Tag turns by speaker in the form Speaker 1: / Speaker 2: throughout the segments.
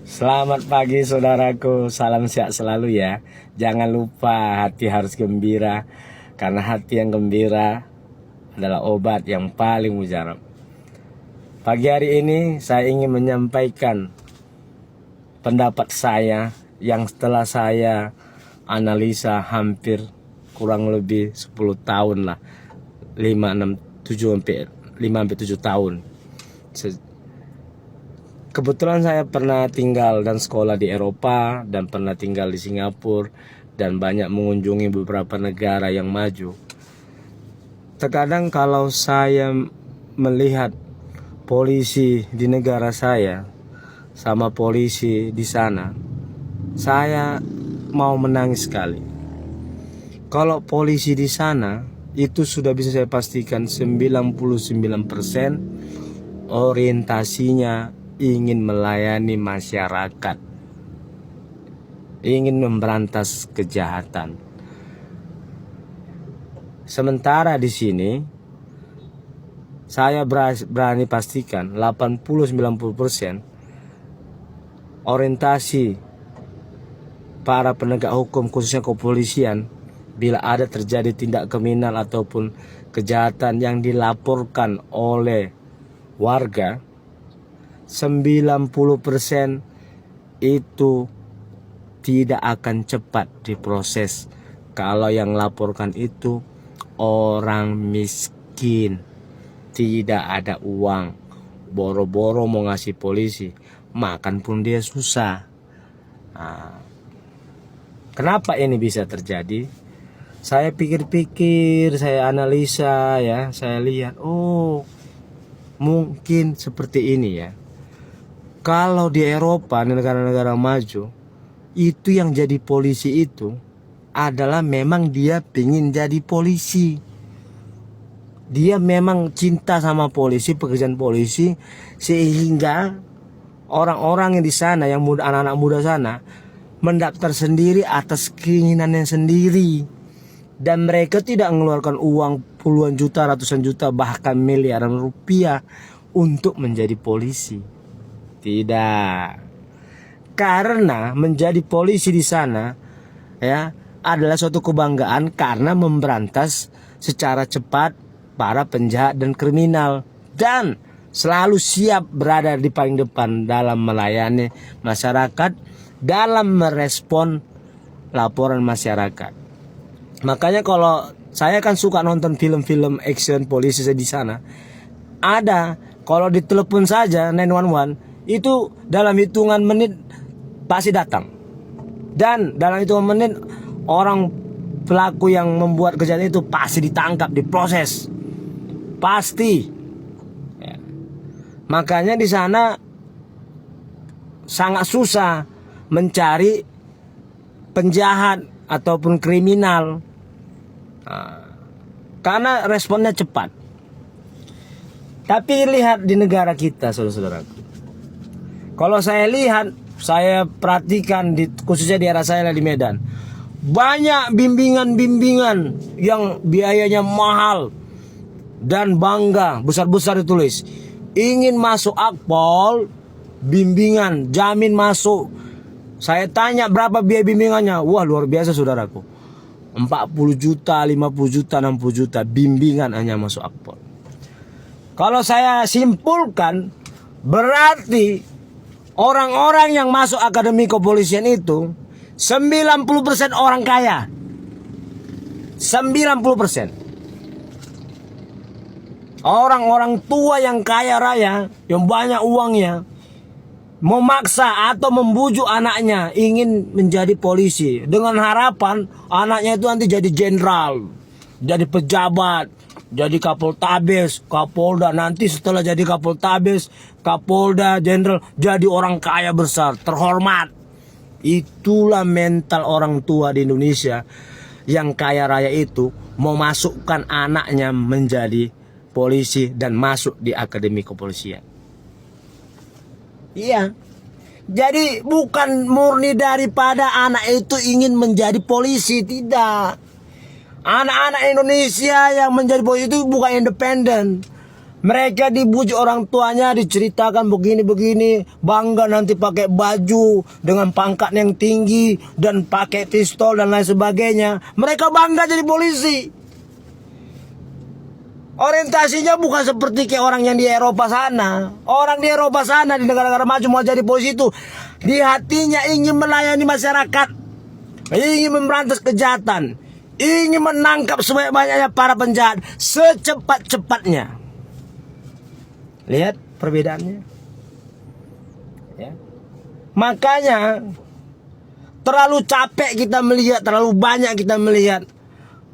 Speaker 1: Selamat pagi saudaraku, salam sehat selalu ya. Jangan lupa hati harus gembira, karena hati yang gembira adalah obat yang paling mujarab. Pagi hari ini saya ingin menyampaikan pendapat saya yang setelah saya analisa hampir kurang lebih 10 tahun lah, 5-7 tahun. Kebetulan saya pernah tinggal dan sekolah di Eropa dan pernah tinggal di Singapura dan banyak mengunjungi beberapa negara yang maju. Terkadang kalau saya melihat polisi di negara saya sama polisi di sana, saya mau menangis sekali. Kalau polisi di sana itu sudah bisa saya pastikan 99% orientasinya ingin melayani masyarakat, ingin memberantas kejahatan. Sementara di sini saya berani pastikan 80-90% orientasi para penegak hukum khususnya kepolisian, bila ada terjadi tindak kriminal ataupun kejahatan yang dilaporkan oleh warga, 90% itu tidak akan cepat diproses. Kalau yang laporkan itu orang miskin, tidak ada uang, boro-boro mau ngasih polisi, makan pun dia susah. Kenapa ini bisa terjadi? Saya pikir-pikir, saya analisa ya, saya lihat, oh mungkin seperti ini ya. Kalau di Eropa, negara-negara maju, itu yang jadi polisi itu adalah memang dia pengen jadi polisi. Dia memang cinta sama polisi, pekerjaan polisi, sehingga orang-orang yang di sana, yang muda, anak-anak muda sana, mendaftar sendiri atas keinginannya sendiri. Dan mereka tidak mengeluarkan uang puluhan juta, ratusan juta, bahkan miliaran rupiah untuk menjadi polisi. Tidak. Karena menjadi polisi di sana ya adalah suatu kebanggaan, karena memberantas secara cepat para penjahat dan kriminal, dan selalu siap berada di paling depan dalam melayani masyarakat, dalam merespon laporan masyarakat. Makanya kalau saya kan suka nonton film-film action polisi di sana. Ada, kalau ditelepon saja 911 itu dalam hitungan menit pasti datang. Dan dalam hitungan menit orang pelaku yang membuat kejahatan itu pasti ditangkap, diproses. Pasti. Ya. Makanya di sana sangat susah mencari penjahat ataupun kriminal, karena responnya cepat. Tapi lihat di negara kita, saudara-saudaraku, kalau saya lihat, saya perhatikan khususnya di daerah saya di Medan, banyak bimbingan-bimbingan yang biayanya mahal dan bangga, besar-besar ditulis, ingin masuk Akpol, bimbingan, jamin masuk. Saya tanya berapa biaya bimbingannya. Wah, luar biasa saudaraku, 40 juta, 50 juta, 60 juta bimbingan hanya masuk Akpol. Kalau saya simpulkan, berarti orang-orang yang masuk akademi kepolisian itu 90% orang kaya. 90%. Orang-orang tua yang kaya raya, yang banyak uangnya, memaksa atau membujuk anaknya ingin menjadi polisi dengan harapan anaknya itu nanti jadi jenderal, jadi pejabat, jadi kapoltabes, kapolda, nanti setelah jadi kapoltabes, kapolda, jenderal, jadi orang kaya besar, terhormat. Itulah mental orang tua di Indonesia yang kaya raya itu, memasukkan anaknya menjadi polisi dan masuk di akademi kepolisian. Iya. Jadi bukan murni daripada anak itu ingin menjadi polisi, tidak. Anak-anak Indonesia yang menjadi polisi itu bukan independen. Mereka dibujuk orang tuanya, diceritakan begini-begini, bangga nanti pakai baju dengan pangkat yang tinggi dan pakai pistol dan lain sebagainya. Mereka bangga jadi polisi. Orientasinya bukan seperti kayak orang yang di Eropa sana. Orang di Eropa sana, di negara-negara maju mau jadi polisi itu, di hatinya ingin melayani masyarakat, ingin memberantas kejahatan, ingin menangkap sebanyak-banyaknya para penjahat secepat-cepatnya. Lihat perbedaannya, ya. Makanya terlalu capek kita melihat, terlalu banyak kita melihat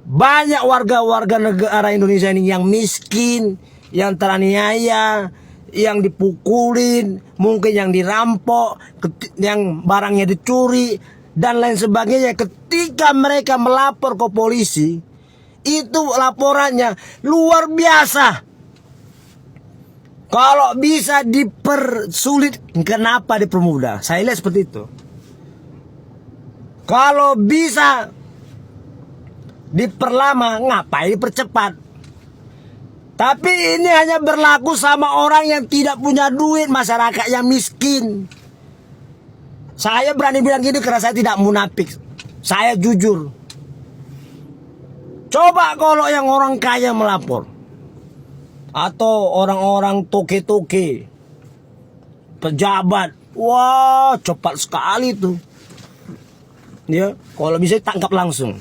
Speaker 1: banyak warga-warga negara Indonesia ini yang miskin, yang teraniaya, yang dipukulin, mungkin yang dirampok, yang barangnya dicuri dan lain sebagainya. Ketika mereka melapor ke polisi, itu laporannya luar biasa. Kalau bisa dipersulit, kenapa dipermudah? Saya lihat seperti itu. Kalau bisa diperlama, ngapain dipercepat? Tapi ini hanya berlaku sama orang yang tidak punya duit, masyarakat yang miskin. Saya berani bilang gini karena saya tidak munafik. Saya jujur. Coba kalau yang orang kaya melapor, atau orang-orang toke-toke, pejabat, wah cepat sekali tuh. Ya, kalau bisa tangkap langsung.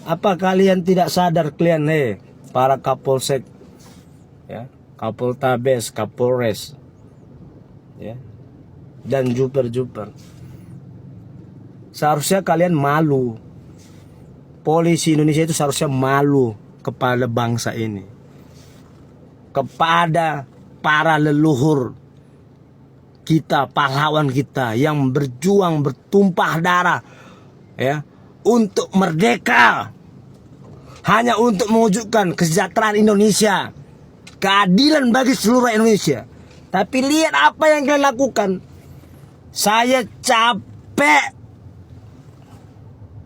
Speaker 1: Apa kalian tidak sadar kalian, para kapolsek, ya, kapoltabes, kapolres, ya, dan juper-juper. Seharusnya kalian malu. Polisi Indonesia itu seharusnya malu kepada bangsa ini, kepada para leluhur kita, pahlawan kita yang berjuang bertumpah darah, ya, untuk merdeka, hanya untuk mewujudkan kesejahteraan Indonesia, keadilan bagi seluruh Indonesia. Tapi lihat apa yang kalian lakukan. Saya capek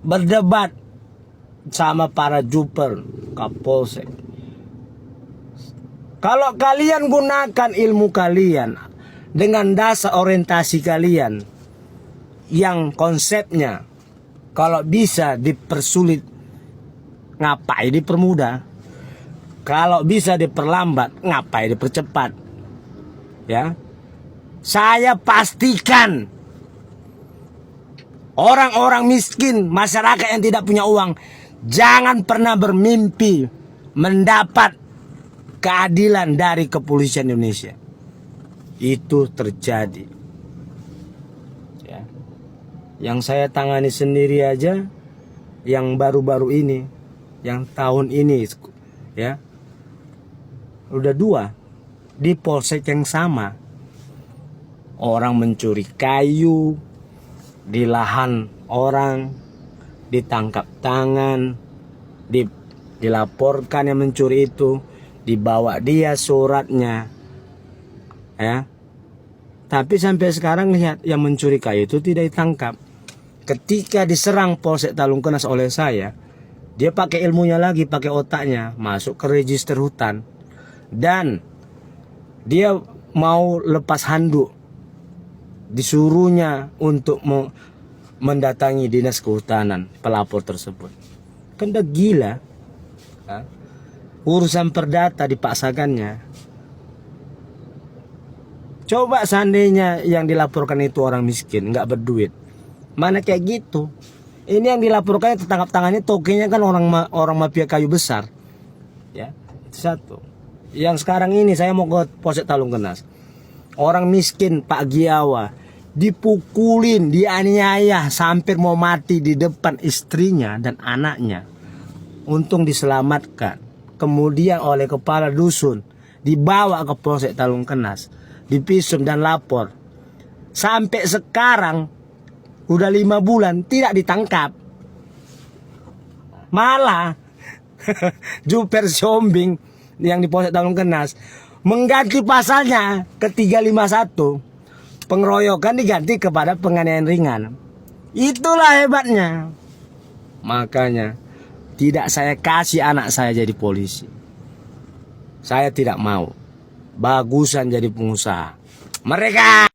Speaker 1: berdebat sama para juper, kapolsek. Kalau kalian gunakan ilmu kalian dengan dasar orientasi kalian yang konsepnya kalau bisa dipersulit, ngapain dipermudah? Kalau bisa diperlambat, ngapain dipercepat? Ya, saya pastikan orang-orang miskin, masyarakat yang tidak punya uang, jangan pernah bermimpi mendapat keadilan dari kepolisian Indonesia. Itu terjadi. Ya. Yang saya tangani sendiri aja, yang baru-baru ini, yang tahun ini, ya, udah 2 di polsek yang sama. Orang mencuri kayu di lahan orang, ditangkap tangan, dilaporkan yang mencuri itu, dibawa dia suratnya, ya. Tapi sampai sekarang lihat, yang mencuri kayu itu tidak ditangkap. Ketika diserang Polsek Talungkenas oleh saya, dia pakai ilmunya lagi, pakai otaknya, masuk ke register hutan, dan dia mau lepas handuk, disuruhnya untuk mendatangi dinas kehutanan pelapor tersebut. Kan udah gila, ha? Urusan perdata dipaksakannya. Coba seandainya yang dilaporkan itu orang miskin, nggak berduit, mana kayak gitu. Ini yang dilaporkan tertangkap tangannya tokenya kan orang mafia kayu besar, ya. Itu satu. Yang sekarang ini saya mau ke Polsek Talungkenas, orang miskin Pak Giawa dipukulin, dianiaya sampai mau mati di depan istrinya dan anaknya. Untung diselamatkan. Kemudian oleh kepala dusun dibawa ke Polsek Talungkenas, dipisum dan lapor. Sampai sekarang udah 5 bulan tidak ditangkap. Malah Juper Siombing yang di Polsek Talungkenas mengganti pasalnya ke 351. Pengeroyokan diganti kepada penganiayaan ringan. Itulah hebatnya. Makanya tidak saya kasih anak saya jadi polisi. Saya tidak mau. Bagusan jadi pengusaha. Mereka